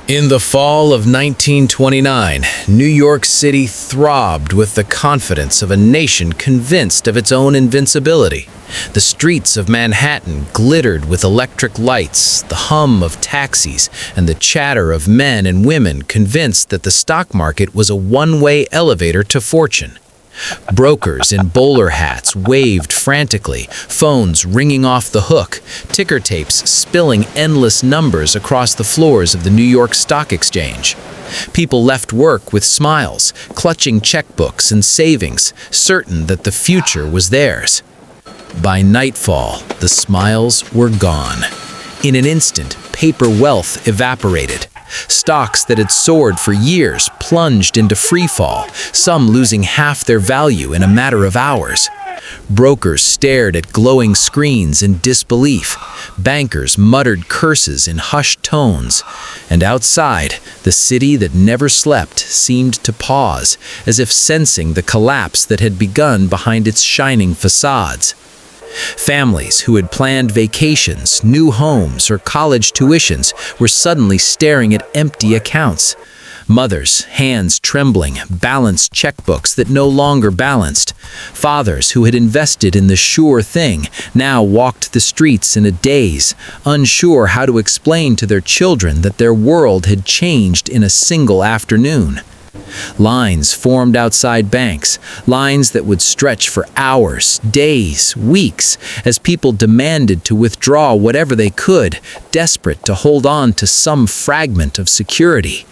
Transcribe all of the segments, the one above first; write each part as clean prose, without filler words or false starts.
In the fall of 1929, New York City throbbed with the confidence of a nation convinced of its own invincibility. The streets of Manhattan glittered with electric lights, the hum of taxis, and the chatter of men and women convinced that the stock market was a one-way elevator to fortune. Brokers in bowler hats waved frantically, phones ringing off the hook, ticker tapes spilling endless numbers across the floors of the New York Stock Exchange. People left work with smiles, clutching checkbooks and savings, certain that the future was theirs. By nightfall, the smiles were gone. In an instant, paper wealth evaporated. Stocks that had soared for years plunged into freefall, some losing half their value in a matter of hours. Brokers stared at glowing screens in disbelief. Bankers muttered curses in hushed tones. And outside, the city that never slept seemed to pause, as if sensing the collapse that had begun behind its shining facades. Families who had planned vacations, new homes, or college tuitions were suddenly staring at empty accounts. Mothers, hands trembling, balanced checkbooks that no longer balanced. Fathers who had invested in the sure thing now walked the streets in a daze, unsure how to explain to their children that their world had changed in a single afternoon. Lines formed outside banks, lines that would stretch for hours, days, weeks, as people demanded to withdraw whatever they could, desperate to hold on to some fragment of security.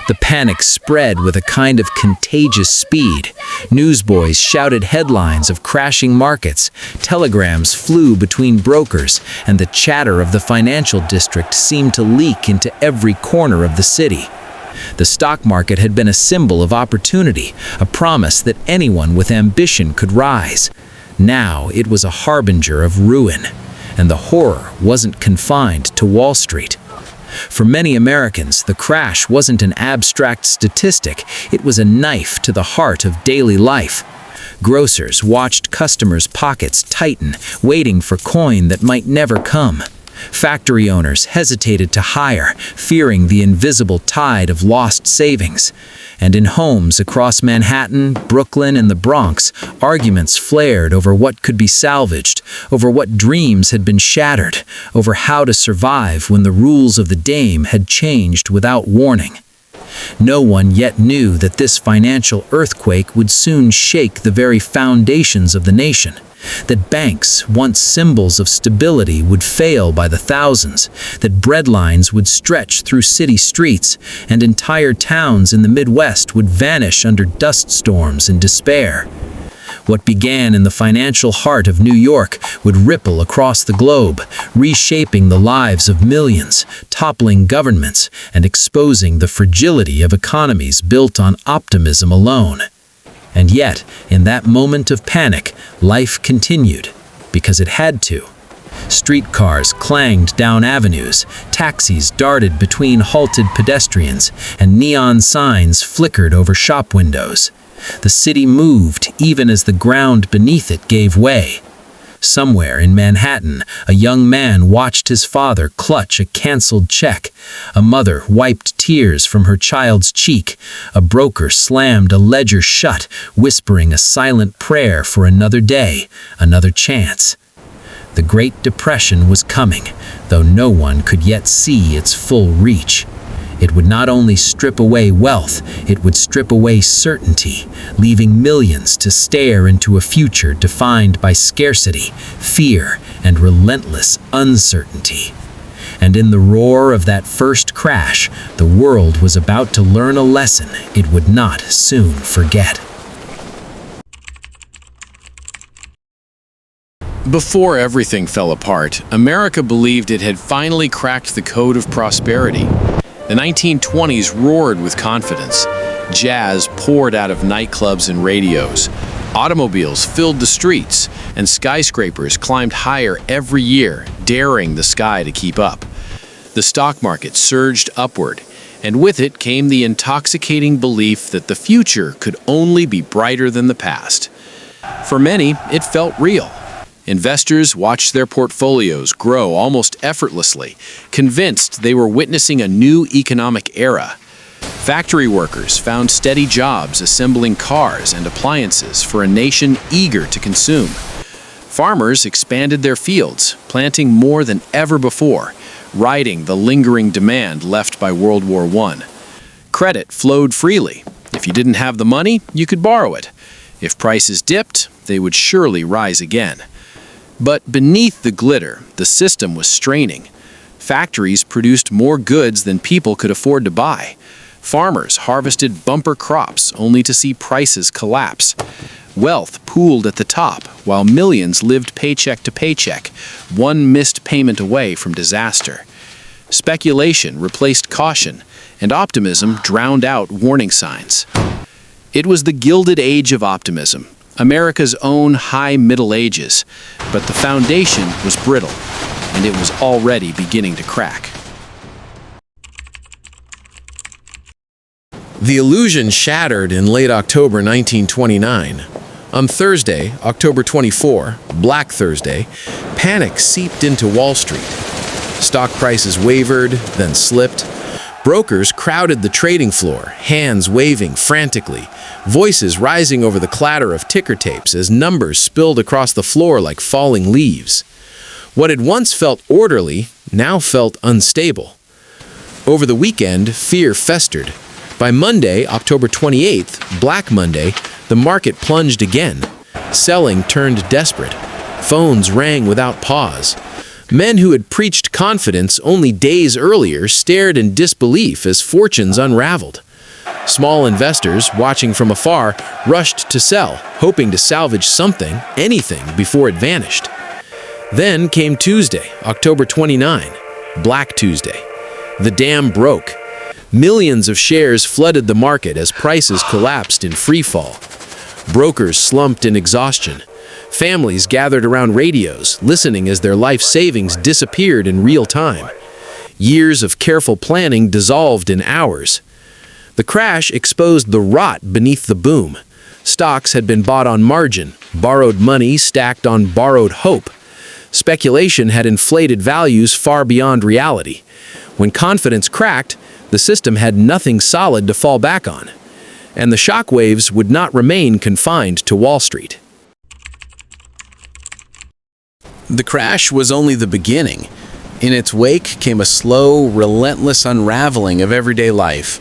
The panic spread with a kind of contagious speed. Newsboys shouted headlines of crashing markets, telegrams flew between brokers, and the chatter of the financial district seemed to leak into every corner of the city. The stock market had been a symbol of opportunity, a promise that anyone with ambition could rise. Now it was a harbinger of ruin, and the horror wasn't confined to Wall Street. For many Americans, the crash wasn't an abstract statistic, it was a knife to the heart of daily life. Grocers watched customers' pockets tighten, waiting for coin that might never come. Factory owners hesitated to hire, fearing the invisible tide of lost savings. And in homes across Manhattan, Brooklyn, and the Bronx, arguments flared over what could be salvaged, over what dreams had been shattered, over how to survive when the rules of the game had changed without warning. No one yet knew that this financial earthquake would soon shake the very foundations of the nation. That banks, once symbols of stability, would fail by the thousands, that breadlines would stretch through city streets, and entire towns in the Midwest would vanish under dust storms and despair. What began in the financial heart of New York would ripple across the globe, reshaping the lives of millions, toppling governments, and exposing the fragility of economies built on optimism alone. And yet, in that moment of panic, life continued, because it had to. Streetcars clanged down avenues, taxis darted between halted pedestrians, and neon signs flickered over shop windows. The city moved even as the ground beneath it gave way. Somewhere in Manhattan, a young man watched his father clutch a canceled check. A mother wiped tears from her child's cheek. A broker slammed a ledger shut, whispering a silent prayer for another day, another chance. The Great Depression was coming, though no one could yet see its full reach. It would not only strip away wealth, it would strip away certainty, leaving millions to stare into a future defined by scarcity, fear, and relentless uncertainty. And in the roar of that first crash, the world was about to learn a lesson it would not soon forget. Before everything fell apart, America believed it had finally cracked the code of prosperity. The 1920s roared with confidence. Jazz poured out of nightclubs and radios. Automobiles filled the streets, and skyscrapers climbed higher every year, daring the sky to keep up. The stock market surged upward, and with it came the intoxicating belief that the future could only be brighter than the past. For many, it felt real. Investors watched their portfolios grow almost effortlessly, convinced they were witnessing a new economic era. Factory workers found steady jobs assembling cars and appliances for a nation eager to consume. Farmers expanded their fields, planting more than ever before, riding the lingering demand left by World War I. Credit flowed freely. If you didn't have the money, you could borrow it. If prices dipped, they would surely rise again. But beneath the glitter, the system was straining. Factories produced more goods than people could afford to buy. Farmers harvested bumper crops only to see prices collapse. Wealth pooled at the top, while millions lived paycheck to paycheck, one missed payment away from disaster. Speculation replaced caution, and optimism drowned out warning signs. It was the Gilded Age of optimism, America's own high Middle Ages, but the foundation was brittle, and it was already beginning to crack. The illusion shattered in late October 1929. On Thursday, October 24, Black Thursday, panic seeped into Wall Street. Stock prices wavered, then slipped. Brokers crowded the trading floor, hands waving frantically, voices rising over the clatter of ticker tapes as numbers spilled across the floor like falling leaves. What had once felt orderly now felt unstable. Over the weekend, fear festered. By Monday, October 28th, Black Monday, the market plunged again. Selling turned desperate. Phones rang without pause. Men who had preached confidence only days earlier stared in disbelief as fortunes unraveled. Small investors, watching from afar, rushed to sell, hoping to salvage something, anything, before it vanished. Then came Tuesday, October 29, Black Tuesday. The dam broke. Millions of shares flooded the market as prices collapsed in free fall. Brokers slumped in exhaustion. Families gathered around radios, listening as their life savings disappeared in real time. Years of careful planning dissolved in hours. The crash exposed the rot beneath the boom. Stocks had been bought on margin, borrowed money stacked on borrowed hope. Speculation had inflated values far beyond reality. When confidence cracked, the system had nothing solid to fall back on. And the shockwaves would not remain confined to Wall Street. The crash was only the beginning. In its wake came a slow, relentless unraveling of everyday life.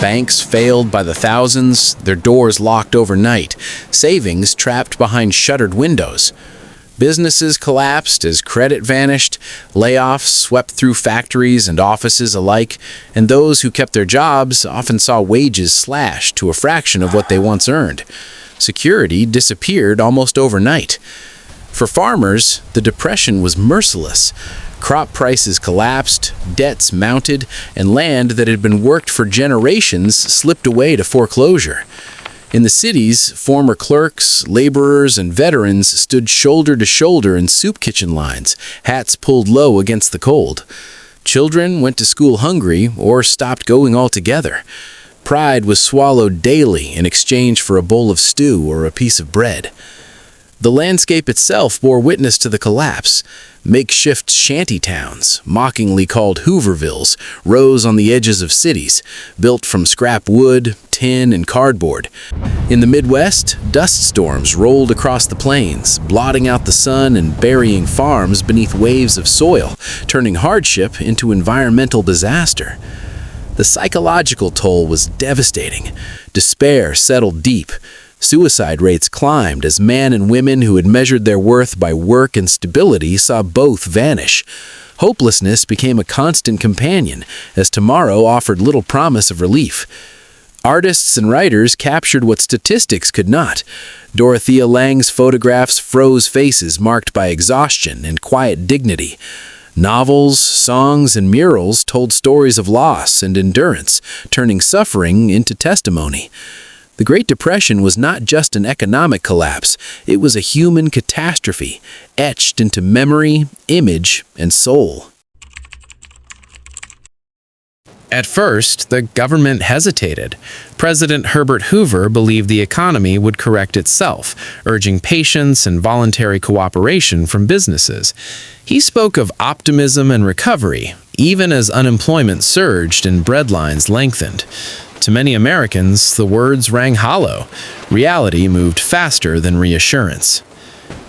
Banks failed by the thousands, their doors locked overnight, savings trapped behind shuttered windows. Businesses collapsed as credit vanished, layoffs swept through factories and offices alike, and those who kept their jobs often saw wages slashed to a fraction of what they once earned. Security disappeared almost overnight. For farmers, the depression was merciless. Crop prices collapsed, debts mounted, and land that had been worked for generations slipped away to foreclosure. In the cities, former clerks, laborers, and veterans stood shoulder to shoulder in soup kitchen lines, hats pulled low against the cold. Children went to school hungry or stopped going altogether. Pride was swallowed daily in exchange for a bowl of stew or a piece of bread. The landscape itself bore witness to the collapse. Makeshift shanty towns, mockingly called Hoovervilles, rose on the edges of cities, built from scrap wood, tin, and cardboard. In the Midwest, dust storms rolled across the plains, blotting out the sun and burying farms beneath waves of soil, turning hardship into environmental disaster. The psychological toll was devastating. Despair settled deep. Suicide rates climbed as men and women who had measured their worth by work and stability saw both vanish. Hopelessness became a constant companion, as tomorrow offered little promise of relief. Artists and writers captured what statistics could not. Dorothea Lange's photographs froze faces marked by exhaustion and quiet dignity. Novels, songs, and murals told stories of loss and endurance, turning suffering into testimony. The Great Depression was not just an economic collapse, it was a human catastrophe, etched into memory, image, and soul. At first, the government hesitated. President Herbert Hoover believed the economy would correct itself, urging patience and voluntary cooperation from businesses. He spoke of optimism and recovery, even as unemployment surged and breadlines lengthened. To many Americans, the words rang hollow. Reality moved faster than reassurance.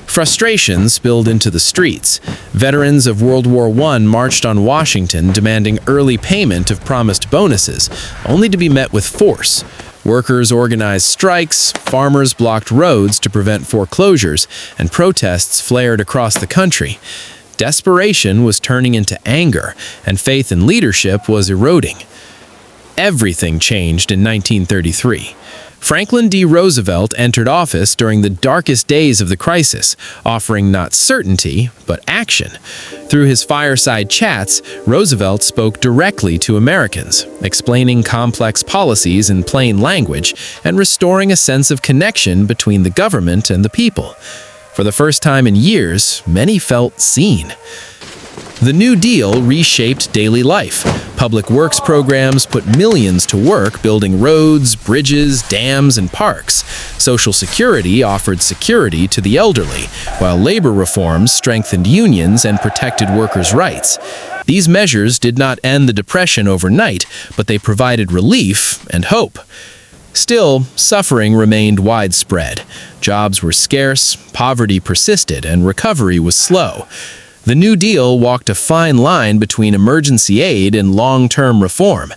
Frustration spilled into the streets. Veterans of World War I marched on Washington demanding early payment of promised bonuses, only to be met with force. Workers organized strikes, farmers blocked roads to prevent foreclosures, and protests flared across the country. Desperation was turning into anger, and faith in leadership was eroding. Everything changed in 1933. Franklin D. Roosevelt entered office during the darkest days of the crisis, offering not certainty, but action. Through his fireside chats, Roosevelt spoke directly to Americans, explaining complex policies in plain language and restoring a sense of connection between the government and the people. For the first time in years, many felt seen. The New Deal reshaped daily life. Public works programs put millions to work building roads, bridges, dams, and parks. Social Security offered security to the elderly, while labor reforms strengthened unions and protected workers' rights. These measures did not end the Depression overnight, but they provided relief and hope. Still, suffering remained widespread. Jobs were scarce, poverty persisted, and recovery was slow. The New Deal walked a fine line between emergency aid and long-term reform.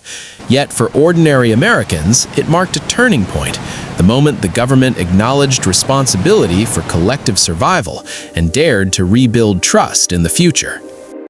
Yet for ordinary Americans, it marked a turning point, the moment the government acknowledged responsibility for collective survival and dared to rebuild trust in the future.